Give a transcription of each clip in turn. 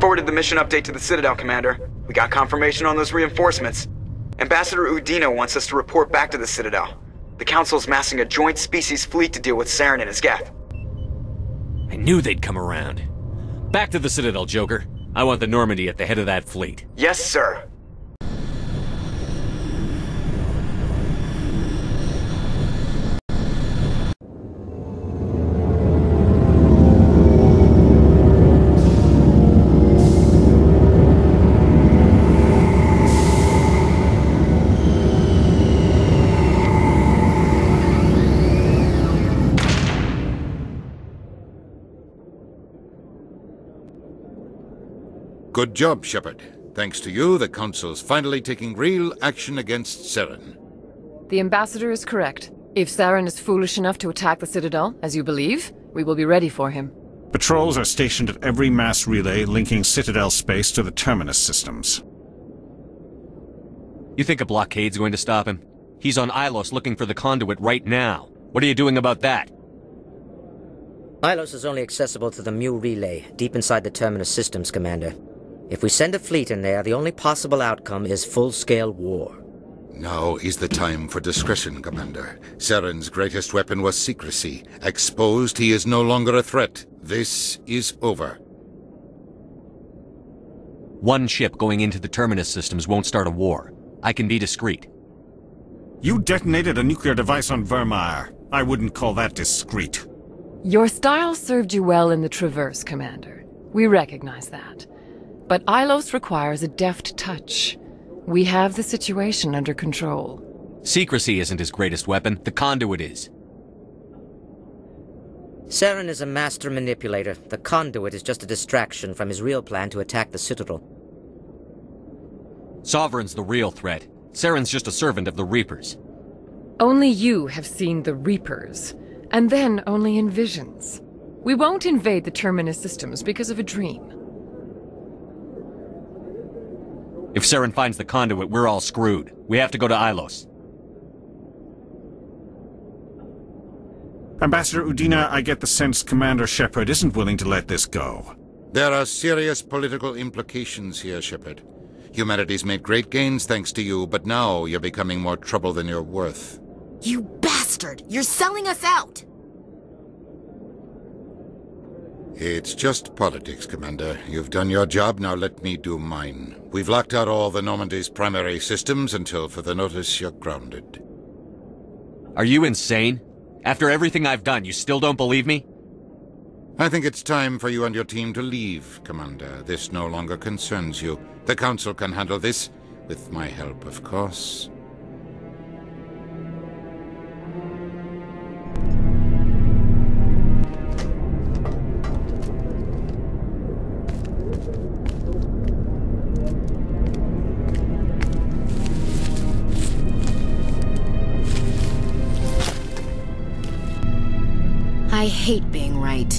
Forwarded the mission update to the Citadel, Commander. We got confirmation on those reinforcements. Ambassador Udina wants us to report back to the Citadel. The Council's massing a joint species fleet to deal with Saren and his Geth. I knew they'd come around. Back to the Citadel, Joker. I want the Normandy at the head of that fleet. Yes, sir. Good job, Shepard. Thanks to you, the Council's finally taking real action against Saren. The Ambassador is correct. If Saren is foolish enough to attack the Citadel, as you believe, we will be ready for him. Patrols are stationed at every mass relay linking Citadel space to the Terminus systems. You think a blockade's going to stop him? He's on Ilos looking for the conduit right now. What are you doing about that? Ilos is only accessible to the Mu relay, deep inside the Terminus systems, Commander. If we send a fleet in there, the only possible outcome is full-scale war. Now is the time for discretion, Commander. Saren's greatest weapon was secrecy. Exposed, he is no longer a threat. This is over. One ship going into the Terminus systems won't start a war. I can be discreet. You detonated a nuclear device on Vermeer. I wouldn't call that discreet. Your style served you well in the Traverse, Commander. We recognize that. But Ilos requires a deft touch. We have the situation under control. Secrecy isn't his greatest weapon. The conduit is. Saren is a master manipulator. The conduit is just a distraction from his real plan to attack the Citadel. Sovereign's the real threat. Saren's just a servant of the Reapers. Only you have seen the Reapers, and then only in visions. We won't invade the Terminus systems because of a dream. If Saren finds the conduit, we're all screwed. We have to go to Ilos. Ambassador Udina, I get the sense Commander Shepard isn't willing to let this go. There are serious political implications here, Shepard. Humanity's made great gains thanks to you, but now you're becoming more trouble than you're worth. You bastard! You're selling us out! It's just politics, Commander. You've done your job, now let me do mine. We've locked out all the Normandy's primary systems until further notice you're grounded. Are you insane? After everything I've done, you still don't believe me? I think it's time for you and your team to leave, Commander. This no longer concerns you. The Council can handle this, with my help, of course. I hate being right.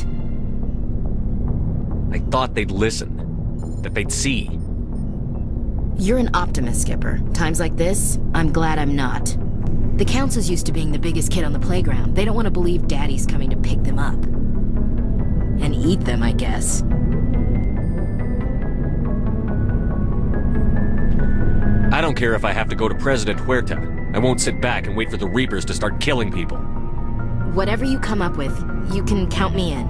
I thought they'd listen. That they'd see. You're an optimist, Skipper. Times like this, I'm glad I'm not. The Council's used to being the biggest kid on the playground. They don't want to believe Daddy's coming to pick them up. And eat them, I guess. I don't care if I have to go to President Huerta. I won't sit back and wait for the Reapers to start killing people. Whatever you come up with, you can count me in.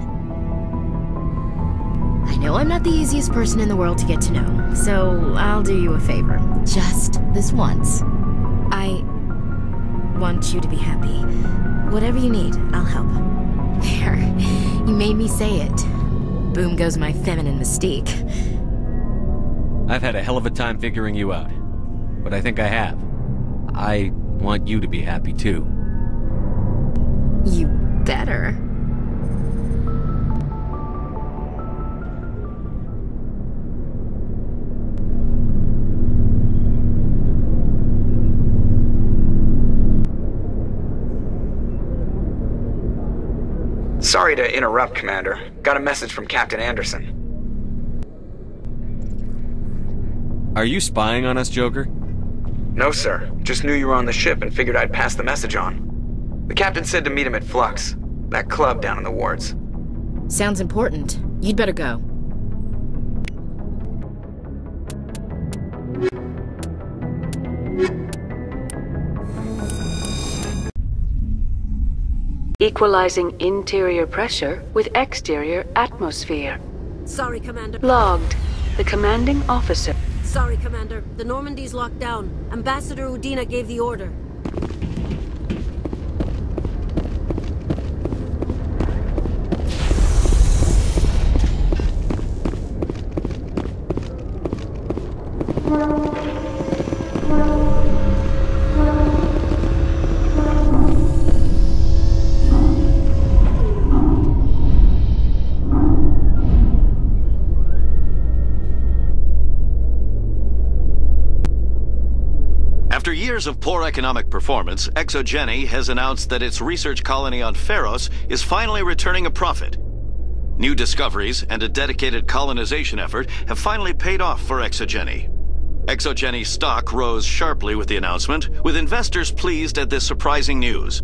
I know I'm not the easiest person in the world to get to know, so I'll do you a favor. Just this once. I want you to be happy. Whatever you need, I'll help. There. You made me say it. Boom goes my feminine mystique. I've had a hell of a time figuring you out. But I think I have. I want you to be happy too. You better. Sorry to interrupt, Commander. Got a message from Captain Anderson. Are you spying on us, Joker? No, sir. Just knew you were on the ship and figured I'd pass the message on. The captain said to meet him at Flux, that club down in the wards. Sounds important. You'd better go. Equalizing interior pressure with exterior atmosphere. Sorry, Commander. Logged. The commanding officer. Sorry, Commander. The Normandy's locked down. Ambassador Udina gave the order. After years of poor economic performance, Exogeny has announced that its research colony on Pharos is finally returning a profit. New discoveries and a dedicated colonization effort have finally paid off for Exogeny. Exogeny's stock rose sharply with the announcement, with investors pleased at this surprising news.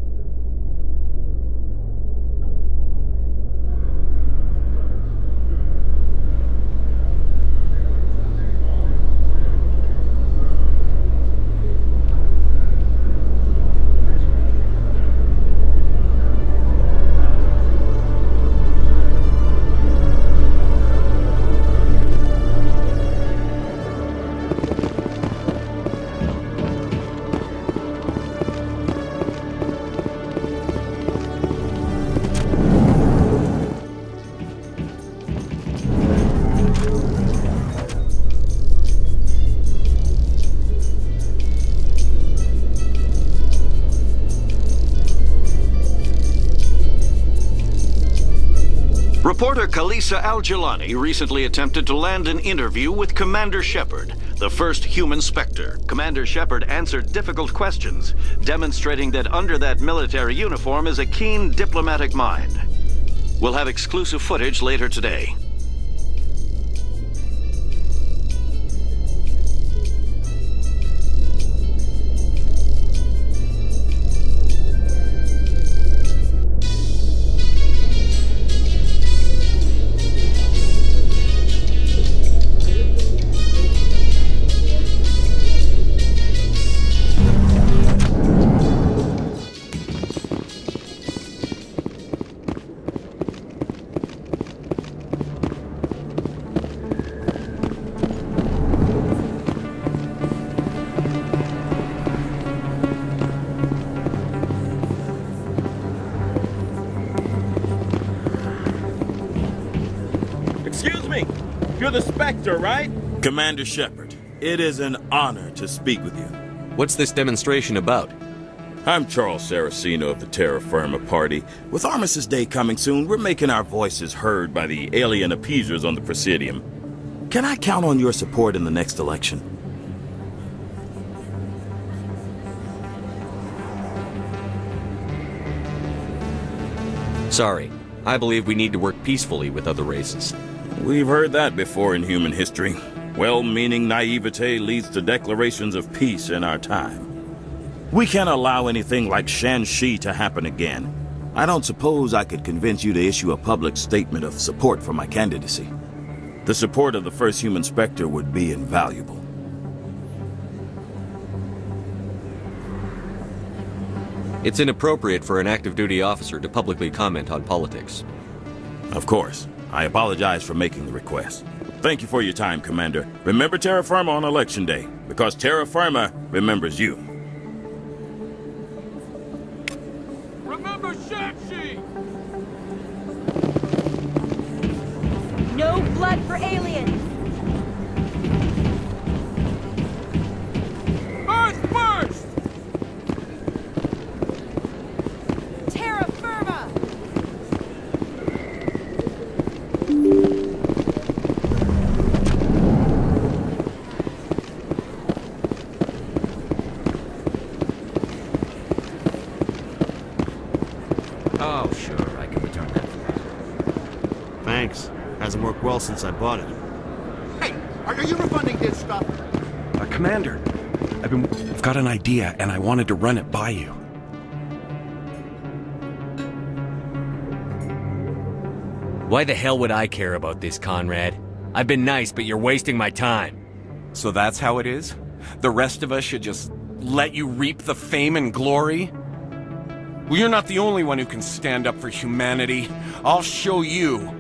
Reporter Khalisa Al-Jilani recently attempted to land an interview with Commander Shepard, the first human Spectre. Commander Shepard answered difficult questions, demonstrating that under that military uniform is a keen diplomatic mind. We'll have exclusive footage later today. Excuse me! You're the Spectre, right? Commander Shepard, it is an honor to speak with you. What's this demonstration about? I'm Charles Saraceno of the Terra Firma Party. With Armistice Day coming soon, we're making our voices heard by the alien appeasers on the Presidium. Can I count on your support in the next election? Sorry. I believe we need to work peacefully with other races. We've heard that before in human history. Well-meaning naivete leads to declarations of peace in our time. We can't allow anything like Shanxi to happen again. I don't suppose I could convince you to issue a public statement of support for my candidacy. The support of the first human Spectre would be invaluable. It's inappropriate for an active duty officer to publicly comment on politics. Of course. I apologize for making the request. Thank you for your time, Commander. Remember Terra Firma on Election Day, because Terra Firma remembers you. Remember Shanxi! No blood for aliens! Earth first! Terra Firma! Oh, sure, I can return that. Thanks. Hasn't worked well since I bought it. Hey, are you refunding this stuff? Commander, I've got an idea, and I wanted to run it by you. Why the hell would I care about this, Conrad? I've been nice, but you're wasting my time. So that's how it is? The rest of us should just let you reap the fame and glory? Well, you're not the only one who can stand up for humanity. I'll show you.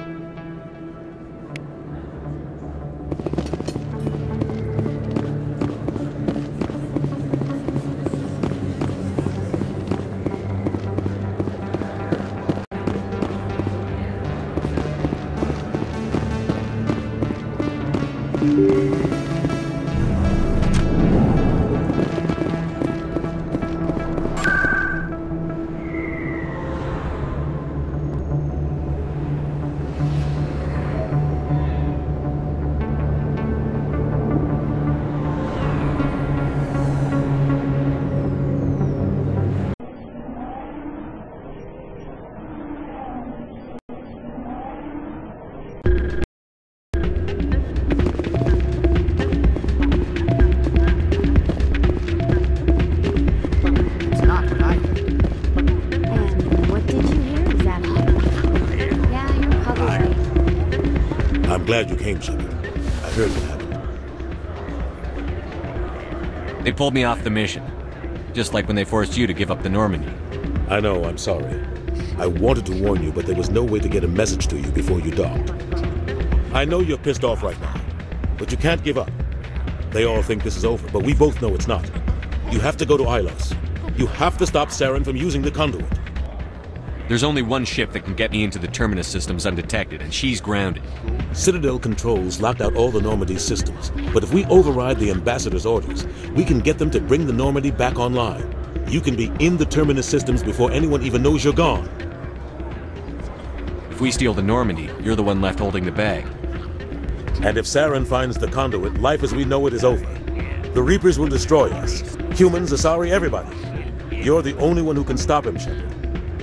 Glad you came, Shepard. I heard what happened. They pulled me off the mission. Just like when they forced you to give up the Normandy. I know, I'm sorry. I wanted to warn you, but there was no way to get a message to you before you docked. I know you're pissed off right now, but you can't give up. They all think this is over, but we both know it's not. You have to go to Ilos. You have to stop Saren from using the conduit. There's only one ship that can get me into the Terminus systems undetected, and she's grounded. Citadel controls locked out all the Normandy systems, but if we override the Ambassador's orders, we can get them to bring the Normandy back online. You can be in the Terminus systems before anyone even knows you're gone. If we steal the Normandy, you're the one left holding the bag. And if Saren finds the conduit, life as we know it is over. The Reapers will destroy us. Humans, Asari, everybody. You're the only one who can stop him, Shepard.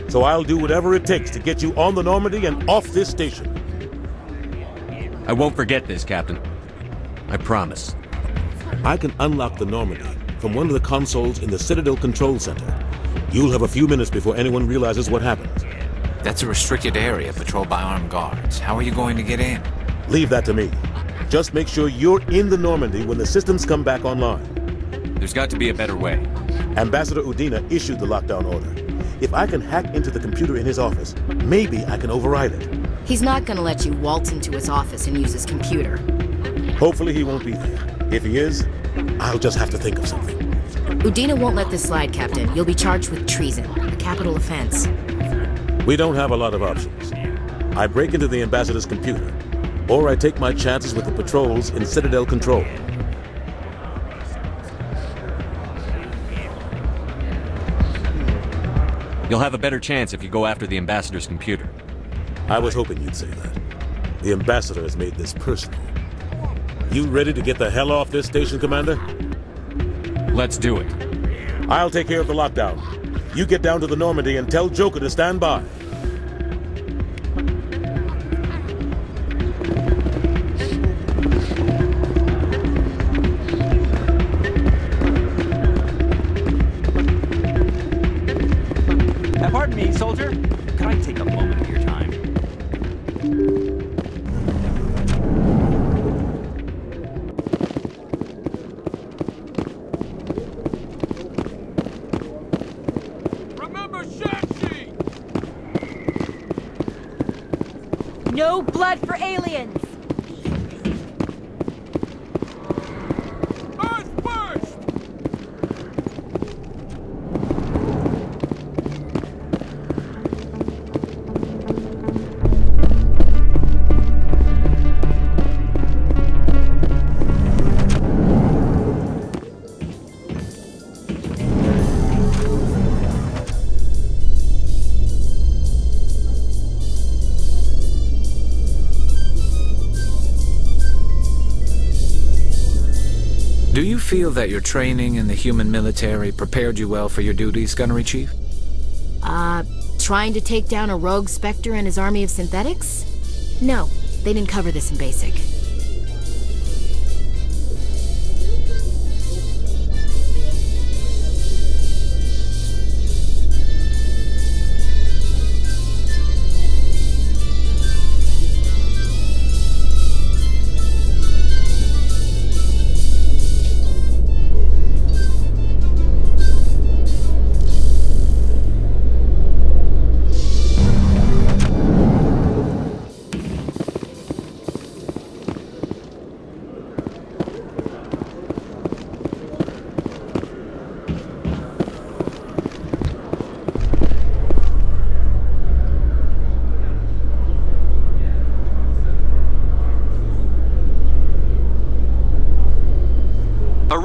So I'll do whatever it takes to get you on the Normandy and off this station. I won't forget this, Captain. I promise. I can unlock the Normandy from one of the consoles in the Citadel Control Center. You'll have a few minutes before anyone realizes what happened. That's a restricted area patrolled by armed guards. How are you going to get in? Leave that to me. Just make sure you're in the Normandy when the systems come back online. There's got to be a better way. Ambassador Udina issued the lockdown order. If I can hack into the computer in his office, maybe I can override it. He's not gonna let you waltz into his office and use his computer. Hopefully he won't be there. If he is, I'll just have to think of something. Udina won't let this slide, Captain. You'll be charged with treason, a capital offense. We don't have a lot of options. I break into the Ambassador's computer, or I take my chances with the patrols in Citadel Control. You'll have a better chance if you go after the Ambassador's computer. I was hoping you'd say that. The Ambassador has made this personal. You ready to get the hell off this station, Commander? Let's do it. I'll take care of the lockdown. You get down to the Normandy and tell Joker to stand by. Pardon me, soldier. Can I take a moment of your time? Remember Shang-Chi! No blood for aliens! Do you feel that your training in the human military prepared you well for your duties, Gunnery Chief? Trying to take down a rogue Spectre and his army of synthetics? No, they didn't cover this in basic.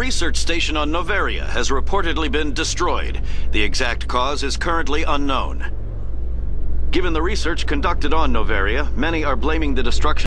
research station on Noveria has reportedly been destroyed. The exact cause is currently unknown. Given the research conducted on Noveria, many are blaming the destruction